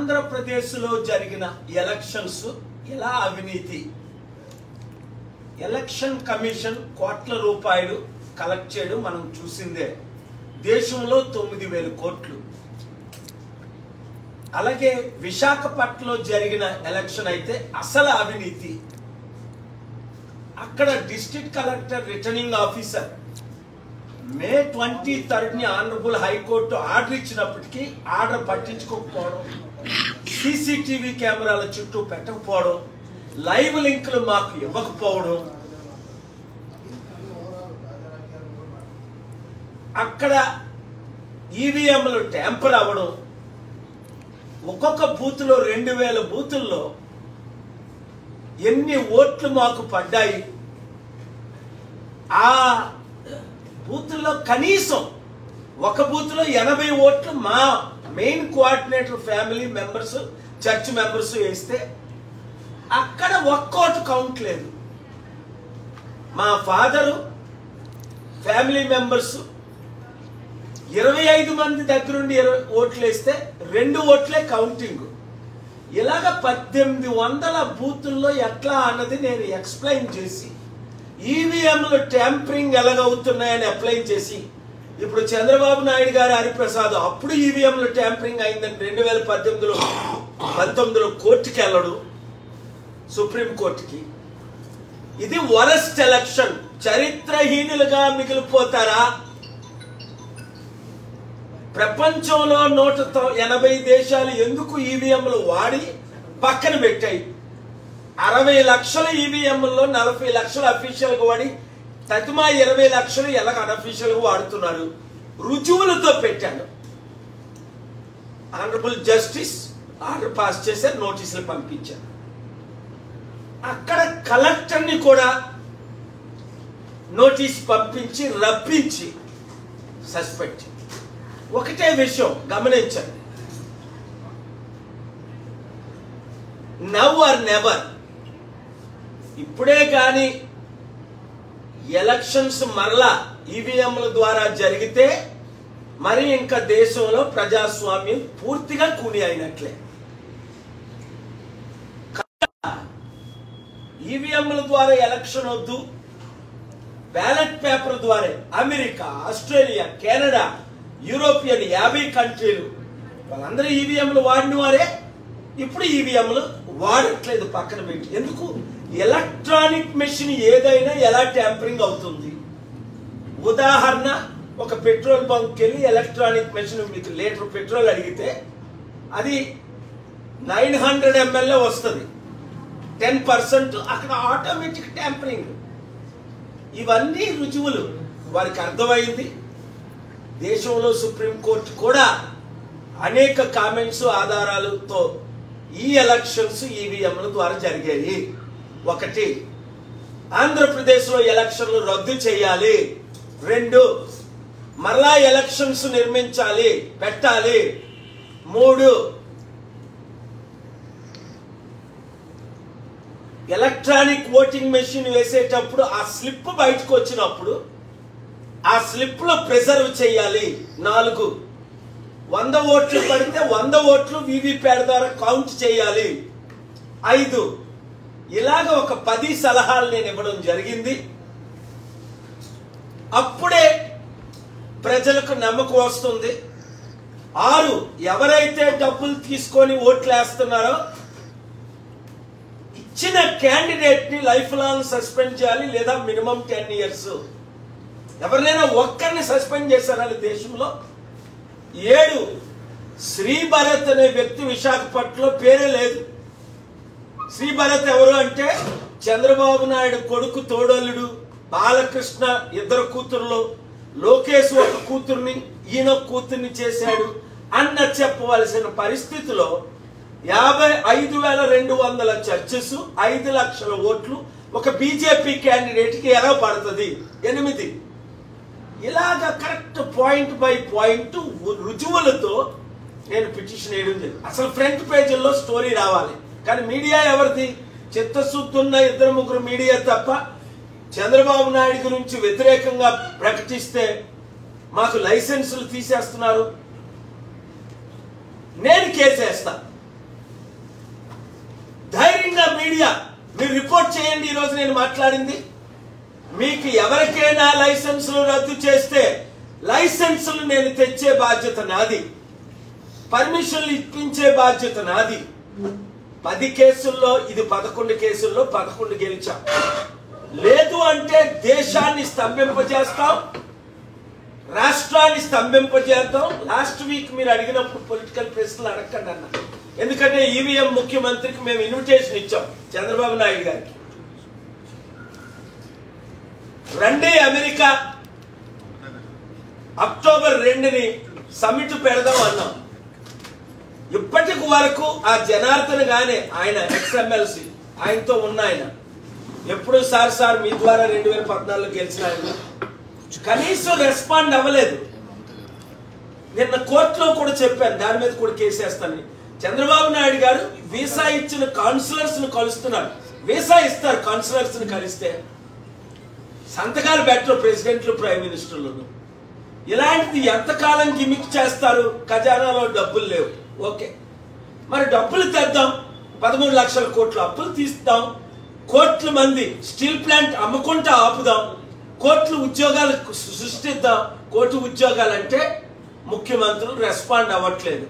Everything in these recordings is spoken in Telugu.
ఆంధ్రప్రదేశ్లో జరిగిన ఎలక్షన్స్ ఎలా అవినీతి, ఎలక్షన్ కమిషన్ కోట్ల రూపాయలు కలెక్ట్ చేయడం మనం చూసిందే. దేశంలో 9,000 కోట్లు. అలాగే విశాఖపట్నంలో జరిగిన ఎలక్షన్ అయితే అసలు అవినీతి. అక్కడ డిస్ట్రిక్ట్ కలెక్టర్ రిటర్నింగ్ ఆఫీసర్ మే 23 ఆనరబుల్ హైకోర్టు ఆర్డర్ ఇచ్చినప్పటికీ ఆర్డర్ పట్టించుకోకపోవడం, సీసీటీవీ కెమెరాల చుట్టూ పెట్టకపోవడం, లైవ్ లింకులు మాకు ఇవ్వకపోవడం, అక్కడ ఈవీఎంలు ట్యాంపర్ అవ్వడం, ఒక్కొక్క బూత్లో 2,000 బూతుల్లో ఎన్ని ఓట్లు మాకు పడ్డాయి, ఆ బూత్లో కనీసం ఒక బూత్లో 80 ఓట్లు మా main coordinator family members, church members వేస్తే అక్కడ ఒక్క ఓటు కౌంట్ లేదు. మా ఫాదరు ఫ్యామిలీ మెంబర్స్ 25 మంది దగ్గరుండి 20 ఓట్లు వేస్తే 2 ఓట్లే కౌంటింగ్. ఇలాగ 1800 బూతుల్లో ఎట్లా అన్నది నేను ఎక్స్ప్లెయిన్ చేసి, ఈవీఎంలు ట్యాంపరింగ్ ఎలాగవుతున్నాయని అప్లైన్ చేసి, ఇప్పుడు చంద్రబాబు నాయుడు గారు, హరిప్రసాద్ అప్పుడు ఈవీఎంలు ట్యాంపరింగ్ అయిందని 2019లో కోర్టుకి వెళ్ళడు, సుప్రీంకోర్టుకి. ఇది వరస్ట్ ఎలక్షన్. చరిత్రహీనులుగా మిగిలిపోతారా? ప్రపంచంలో 180 దేశాలు ఎందుకు ఈవీఎంలు వాడి పక్కన పెట్టాయి? 60 లక్షల ఈవీఎంల్లో 40 లక్షలు అఫీషియల్ గా వాడి తగ్మా 20 లక్షలు ఎలాగ అన్అఫీషియల్ గా వాడుతున్నారు. రుజువులతో పెట్టాడు. ఆనరబుల్ జస్టిస్ ఆర్డర్ పాస్ చేశారు, నోటీసులు పంపించారు. అక్కడ కలెక్టర్ని కూడా నోటీస్ పంపించి రప్పించి సస్పెండ్. ఒకటే విషయం గమనించండి, నవ్ ఆర్ నెవర్. ఇప్పుడే కానీ ఎలక్షన్స్ మరలా ఈవీఎంల ద్వారా జరిగితే మరి ఇంకా దేశంలో ప్రజాస్వామ్యం పూర్తిగా కూని అయినట్లే. ఈవీఎంల ద్వారా ఎలక్షన్ వద్దు, బ్యాలెట్ పేపర్ ద్వారా అమెరికా, ఆస్ట్రేలియా, కెనడా, యూరోపియన్ 50 కంట్రీలు వాళ్ళందరూ ఈవీఎంలు వాడిన వారే. ఇప్పుడు ఈవీఎంలు వాడట్లేదు, పక్కన పెట్టి. ఎందుకు? ఎలక్ట్రానిక్ మెషిన్ ఏదైనా ఎలా ట్యాంపరింగ్ అవుతుంది? ఉదాహరణ, ఒక పెట్రోల్ బంక్ వెళ్ళి ఎలక్ట్రానిక్ మెషిన్ మీకు లీటర్ పెట్రోల్ అడిగితే అది 900 ml వస్తుంది. 10% అక్కడ ఆటోమేటిక్ ట్యాంపరింగ్. ఇవన్నీ రుజువులు వారికి అర్థమైంది. దేశంలో సుప్రీంకోర్టు కూడా అనేక కామెంట్స్ ఆధారాలతో ఈ ఎలక్షన్స్ ఈవీఎంల ద్వారా జరిగాయి. 1, ఆంధ్రప్రదేశ్లో ఎలక్షన్లు రద్దు చేయాలి. 2, మరలా ఎలక్షన్స్ నిర్మించాలి, పెట్టాలి. 3, ఎలక్ట్రానిక్ ఓటింగ్ మెషిన్ వేసేటప్పుడు ఆ స్లిప్ బయటకు వచ్చినప్పుడు ఆ స్లిప్ లో ప్రిజర్వ్ చేయాలి. 4, 100 ఓట్లు పడితే 100 ఓట్లు వీవీప్యాట్ ద్వారా కౌంట్ చేయాలి. 5, ఇలాగ ఒక 10 సలహాలు నేను ఇవ్వడం జరిగింది. అప్పుడే ప్రజలకు నమ్మకం వస్తుంది. 6, ఎవరైతే డబ్బులు తీసుకొని ఓట్లు వేస్తున్నారో ఇచ్చిన క్యాండిడేట్ ని లైఫ్ లాంగ్ సస్పెండ్ చేయాలి, లేదా మినిమం 10 years. ఎవరినైనా ఒక్కరిని సస్పెండ్ చేశారా దేశంలో? 7, శ్రీ భరత్ అనే వ్యక్తి విశాఖపట్నంలో పేరే లేదు. శ్రీ భరత్ ఎవరు అంటే చంద్రబాబు నాయుడు కొడుకు తోడల్లుడు, బాలకృష్ణ 2 కూతుర్లు, లోకేష్ ఒక కూతుర్ని, ఈయన కూతుర్ని చేశాడు అన్న చెప్పవలసిన పరిస్థితిలో 55,200 చర్చెస్, 5 లక్షల ఓట్లు ఒక బీజేపీ క్యాండిడేట్ కి ఎలా పడుతుంది? 8. ఇలాగ కరెక్ట్ పాయింట్ బై పాయింట్ రుజువులతో నేను పిటిషన్ వేయడం జరిగింది. అసలు ఫ్రంట్ పేజీల్లో స్టోరీ రావాలి, కానీ మీడియా ఎవరిది? చిత్తశుద్ధి ఉన్న 2-3 మీడియా తప్ప చంద్రబాబు నాయుడు గురించి వ్యతిరేకంగా ప్రకటిస్తే మాకు లైసెన్సులు తీసేస్తున్నారు. నేను కేసేస్తా. ధైర్యంగా మీడియా మీరు రిపోర్ట్ చేయండి. ఈరోజు నేను మాట్లాడింది మీకు ఎవరికైనా లైసెన్సులు రద్దు చేస్తే లైసెన్సులు నేను తెచ్చే బాధ్యత నాది, పర్మిషన్లు ఇప్పించే బాధ్యత నాది. 10 కేసుల్లో ఇది 11 కేసుల్లో 11 గెలిచాం. లేదు అంటే దేశాన్ని స్తంభింపజేస్తాం, రాష్ట్రాన్ని స్తంభింపజేద్దాం. లాస్ట్ వీక్ మీరు అడిగినప్పుడు పొలిటికల్ ప్రశ్నలు అడగండి అన్న, ఎందుకంటే ఈవీఎం ముఖ్యమంత్రికి మేము ఇన్విటేషన్ ఇచ్చాం చంద్రబాబు నాయుడు గారికి, రండి అమెరికా అక్టోబర్ 2ని సమిట్ పెడదాం అన్నాం. ఇప్పటి వరకు ఆ జనార్దన్ గానే ఆయన ఎక్స్ఎమ్మెల్సీ ఆయనతో ఉన్న ఆయన ఎప్పుడు సార్ మీ ద్వారా 2014లో గెలిచిన ఆయన కనీసం రెస్పాండ్ అవ్వలేదు. నిన్న కోర్టులో కూడా చెప్పాను, దాని మీద కూడా కేసేస్తానని. చంద్రబాబు నాయుడు గారు వీసా ఇచ్చిన కౌన్సిలర్స్ ను కలుస్తున్నారు. వీసా ఇస్తారు కౌన్సిలర్స్ ని కలిస్తే, సంతకాలు పెట్టరు ప్రెసిడెంట్లు ప్రైమ్ మినిస్టర్లు. ఇలాంటిది ఎంతకాలం గిమిక్ చేస్తారు? ఖజానాలో డబ్బులు లేవు, ఓకే, మరి డబ్బులు తెద్దాం, 13 లక్షల కోట్ల అప్పులు తీస్తాం, కోట్ల మంది స్టీల్ ప్లాంట్ అమ్ముకుంటా ఆపుదాం, కోట్ల ఉద్యోగాలు సృష్టిద్దాం. కోటి ఉద్యోగాలు అంటే ముఖ్యమంత్రులు రెస్పాండ్ అవ్వట్లేదు.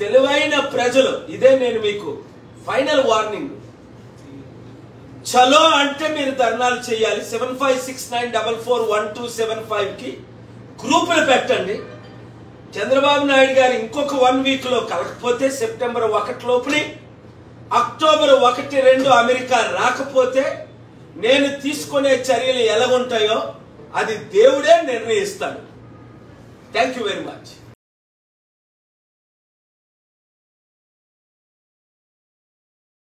తెలివైన ప్రజలు, ఇదే నేను మీకు ఫైనల్ వార్నింగ్, చలో అంటే మీరు ధర్నాలు చేయాలి. 7569441275 కి గ్రూపులు పెట్టండి. చంద్రబాబు నాయుడు గారు ఇంకొక 1 వీక్ లో కలకపోతే, సెప్టెంబర్ 1 లోపుని, అక్టోబర్ 1, 2 అమెరికా రాకపోతే నేను తీసుకునే చర్యలు ఎలాగుంటాయో అది దేవుడే నిర్ణయిస్తాడు. Thank you very much.